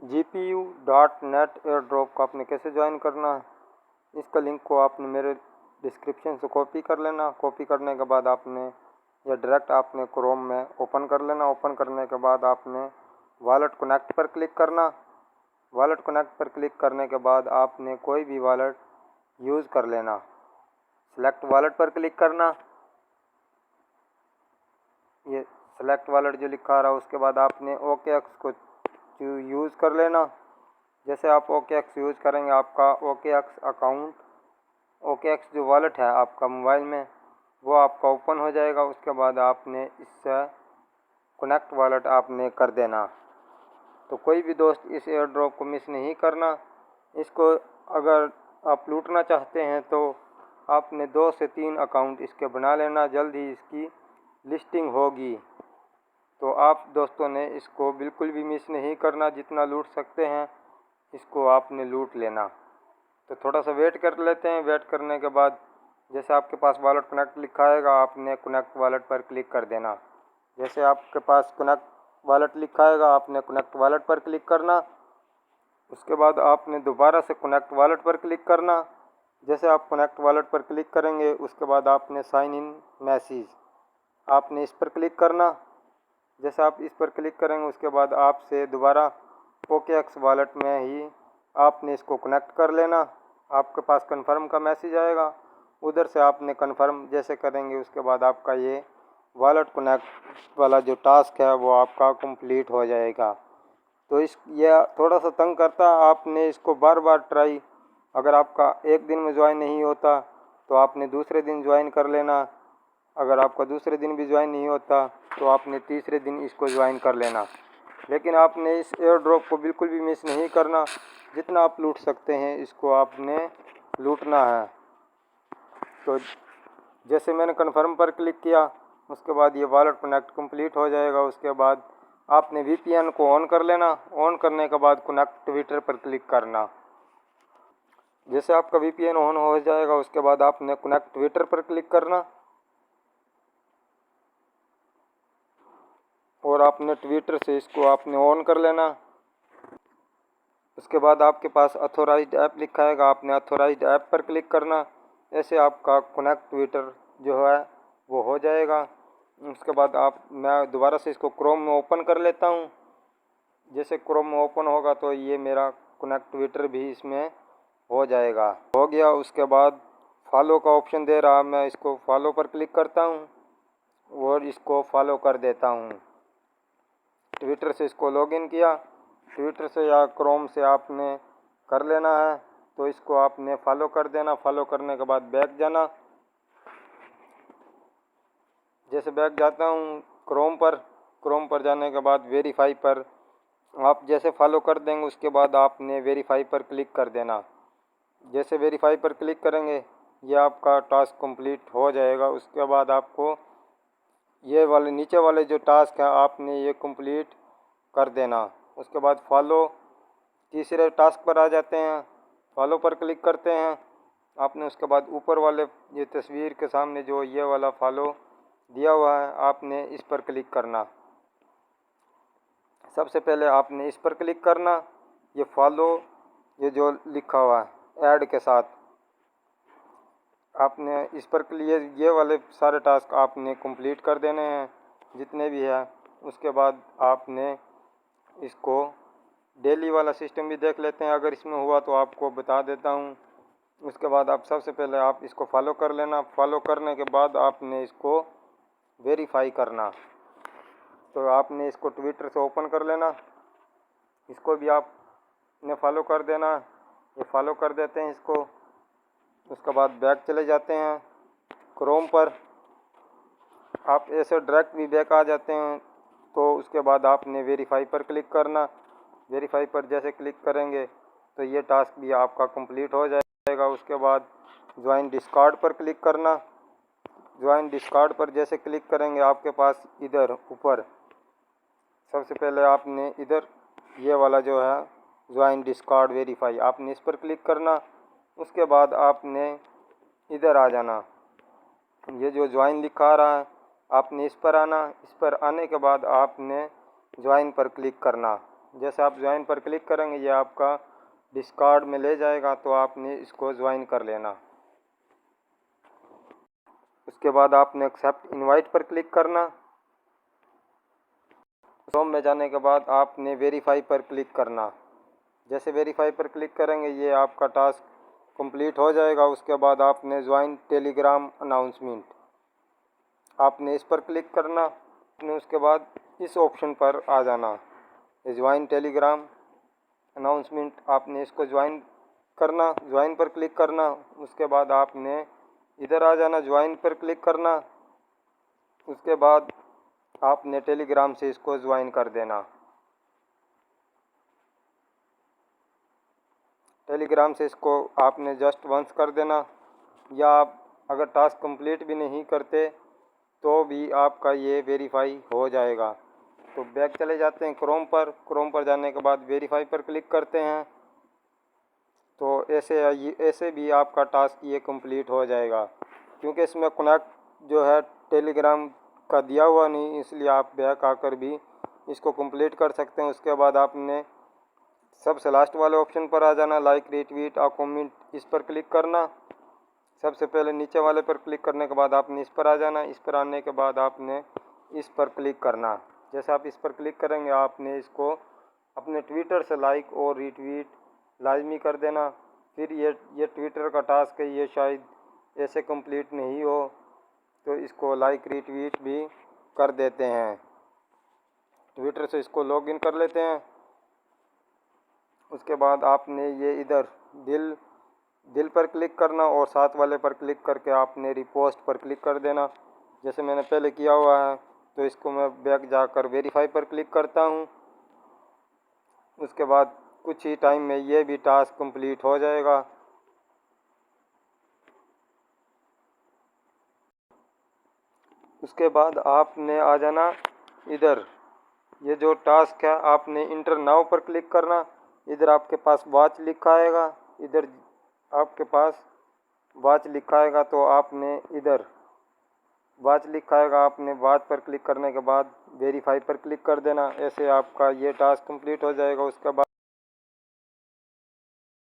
GPU.net airdrop को आपने कैसे ज्वाइन करना है, इसका लिंक को आपने मेरे डिस्क्रिप्शन से कॉपी कर लेना। कॉपी करने के बाद आपने या डायरेक्ट आपने क्रोम में ओपन कर लेना। ओपन करने के बाद आपने वॉलेट कनेक्ट पर क्लिक करना। वॉलेट कनेक्ट पर क्लिक करने के बाद आपने कोई भी वॉलेट यूज़ कर लेना। सेलेक्ट वॉलेट पर क्लिक करना। ये सेलेक्ट वॉलेट जो लिखा रहा है, उसके बाद आपने OKX को यूज़ कर लेना। जैसे आप OKX यूज़ करेंगे, आपका OKX अकाउंट, OKX जो वॉलेट है आपका मोबाइल में, वो आपका ओपन हो जाएगा। उसके बाद आपने इससे कनेक्ट वॉलेट आपने कर देना। तो कोई भी दोस्त इस एयर ड्रॉप को मिस नहीं करना। इसको अगर आप लूटना चाहते हैं तो आपने 2 से 3 अकाउंट इसके बना लेना। जल्द ही इसकी लिस्टिंग होगी, तो आप दोस्तों ने इसको बिल्कुल भी मिस नहीं करना। जितना लूट सकते हैं इसको आपने लूट लेना। तो थोड़ा सा वेट कर लेते हैं। वेट करने के बाद जैसे आपके पास वॉलेट कनेक्ट लिखा आएगा, आपने कनेक्ट वॉलेट पर क्लिक कर देना। जैसे आपके पास कनेक्ट वॉलेट लिखा आएगा, आपने कनेक्ट वॉलेट पर क्लिक करना। उसके बाद आपने दोबारा से कनेक्ट वॉलेट पर क्लिक करना। जैसे आप कनेक्ट वॉलेट पर क्लिक करेंगे, उसके बाद आपने साइन इन मैसेज, आपने इस पर क्लिक करना। जैसे आप इस पर क्लिक करेंगे, उसके बाद आपसे दोबारा OKX वॉलेट में ही आपने इसको कनेक्ट कर लेना। आपके पास कन्फर्म का मैसेज आएगा, उधर से आपने कन्फर्म जैसे करेंगे, उसके बाद आपका ये वॉलेट कनेक्ट वाला जो टास्क है वो आपका कंप्लीट हो जाएगा। तो ये थोड़ा सा तंग करता है, आपने इसको बार बार ट्राई, अगर आपका एक दिन में ज्वाइन नहीं होता तो आपने दूसरे दिन ज्वाइन कर लेना। अगर आपका दूसरे दिन भी ज्वाइन नहीं होता तो आपने तीसरे दिन इसको ज्वाइन कर लेना। लेकिन आपने इस एयर ड्रॉप को बिल्कुल भी मिस नहीं करना। जितना आप लूट सकते हैं इसको आपने लूटना है। तो जैसे मैंने कन्फर्म पर क्लिक किया, उसके बाद ये वॉलेट कनेक्ट कंप्लीट हो जाएगा। उसके बाद आपने VPN को ऑन कर लेना। ऑन करने के बाद कनेक्ट ट्विटर पर क्लिक करना। जैसे आपका VPN ऑन हो जाएगा, उसके बाद आपने कनेक्ट ट्विटर पर क्लिक करना और आपने ट्विटर से इसको आपने ऑन कर लेना। उसके बाद आपके पास अथोराइज्ड ऐप लिखा आएगा, आपने अथोराइज्ड ऐप पर क्लिक करना। ऐसे आपका कनेक्ट ट्विटर जो है वो हो जाएगा। उसके बाद मैं दोबारा से इसको क्रोम में ओपन कर लेता हूँ। जैसे क्रोम में ओपन होगा तो ये मेरा कनेक्ट ट्विटर भी इसमें हो जाएगा। हो गया। उसके बाद फॉलो का ऑप्शन दे रहा, मैं इसको फॉलो पर क्लिक करता हूँ और इसको फॉलो कर देता हूँ। ट्विटर से इसको लॉगिन किया, ट्विटर से या क्रोम से आपने कर लेना है, तो इसको आपने फॉलो कर देना। फॉलो करने के बाद बैक जाना। जैसे बैक जाता हूँ क्रोम पर जाने के बाद वेरीफाई पर आप जैसे फॉलो कर देंगे, उसके बाद आपने वेरीफाई पर क्लिक कर देना। जैसे वेरीफाई पर क्लिक करेंगे, ये आपका टास्क कंप्लीट हो जाएगा। उसके बाद आपको ये वाले नीचे वाले जो टास्क है आपने ये कंप्लीट कर देना। उसके बाद फॉलो, तीसरे टास्क पर आ जाते हैं। फॉलो पर क्लिक करते हैं आपने। उसके बाद ऊपर वाले ये तस्वीर के सामने जो ये वाला फॉलो दिया हुआ है, आपने इस पर क्लिक करना। सबसे पहले आपने इस पर क्लिक करना। ये फॉलो, ये जो लिखा हुआ है ऐड के साथ, आपने इस पर ये वाले सारे टास्क आपने कंप्लीट कर देने हैं जितने भी है। उसके बाद आपने इसको डेली वाला सिस्टम भी देख लेते हैं, अगर इसमें हुआ तो आपको बता देता हूँ। उसके बाद आप सबसे पहले आप इसको फॉलो कर लेना। फॉलो करने के बाद आपने इसको वेरीफाई करना। तो आपने इसको ट्विटर से ओपन कर लेना, इसको भी आपने फॉलो कर देना। ये फॉलो कर देते हैं इसको। उसके बाद बैक चले जाते हैं क्रोम पर। आप ऐसे डायरेक्ट भी बैक आ जाते हैं। तो उसके बाद आपने वेरीफाई पर क्लिक करना। वेरीफाई पर जैसे क्लिक करेंगे तो ये टास्क भी आपका कंप्लीट हो जाएगा। उसके बाद ज्वाइन डिस्कॉर्ड पर क्लिक करना। ज्वाइन डिस्कॉर्ड पर जैसे क्लिक करेंगे, आपके पास इधर ऊपर सबसे पहले आपने इधर ये वाला जो है ज्वाइन डिस्कॉर्ड वेरीफाई, आपने इस पर क्लिक करना। उसके बाद आपने इधर आ जाना। ये जो ज्वाइन लिखा आ रहा है, आपने इस पर आना। इस पर आने के बाद आपने ज्वाइन पर क्लिक करना। जैसे आप ज्वाइन पर क्लिक करेंगे ये आपका डिस्कॉर्ड में ले जाएगा, तो आपने इसको ज्वाइन कर लेना। उसके बाद आपने एक्सेप्ट इनवाइट पर क्लिक करना। क्रोम में जाने के बाद आपने वेरीफाई पर क्लिक करना। जैसे वेरीफाई पर क्लिक करेंगे ये आपका टास्क कंप्लीट हो जाएगा। उसके बाद आपने ज्वाइन टेलीग्राम अनाउंसमेंट, आपने इस पर क्लिक करना। उसके बाद इस ऑप्शन पर आ जाना, ज्वाइन टेलीग्राम अनाउंसमेंट, आपने इसको ज्वाइन करना, ज्वाइन पर क्लिक करना। उसके बाद आपने इधर आ जाना, ज्वाइन पर क्लिक करना। उसके बाद आपने टेलीग्राम से इसको ज्वाइन कर देना। टेलीग्राम से इसको आपने जस्ट वंस कर देना, या आप अगर टास्क कंप्लीट भी नहीं करते तो भी आपका ये वेरीफाई हो जाएगा। तो बैक चले जाते हैं क्रोम पर। क्रोम पर जाने के बाद वेरीफाई पर क्लिक करते हैं, तो ऐसे भी आपका टास्क ये कंप्लीट हो जाएगा। क्योंकि इसमें कनेक्ट जो है टेलीग्राम का दिया हुआ नहीं, इसलिए आप बैक आकर भी इसको कंप्लीट कर सकते हैं। उसके बाद आपने सबसे लास्ट वाले ऑप्शन पर आ जाना, लाइक रीट्वीट और कमेंट, इस पर क्लिक करना। सबसे पहले नीचे वाले पर क्लिक करने के बाद आपने इस पर आ जाना। इस पर आने के बाद आपने इस पर क्लिक करना। जैसे आप इस पर क्लिक करेंगे आपने इसको अपने ट्विटर से लाइक और रीट्वीट लाजमी कर देना। फिर ये ट्विटर का टास्क है, ये शायद ऐसे कंप्लीट नहीं हो, तो इसको लाइक रीट्वीट भी कर देते हैं। ट्विटर से इसको लॉगिन कर लेते हैं। उसके बाद आपने ये इधर दिल पर क्लिक करना और साथ वाले पर क्लिक करके आपने रिपोस्ट पर क्लिक कर देना, जैसे मैंने पहले किया हुआ है। तो इसको मैं बैक जाकर वेरीफाई पर क्लिक करता हूँ। उसके बाद कुछ ही टाइम में ये भी टास्क कंप्लीट हो जाएगा। उसके बाद आपने आ जाना इधर, ये जो टास्क है आपने इंटर नाउ पर क्लिक करना। इधर आपके पास वॉच लिखा आएगा, इधर आपके पास वॉच लिखा आएगा, तो आपने इधर वॉच लिखा आएगा, आपने वॉच पर क्लिक करने के बाद वेरीफाई पर क्लिक कर देना। ऐसे आपका ये टास्क कंप्लीट हो जाएगा। उसके बाद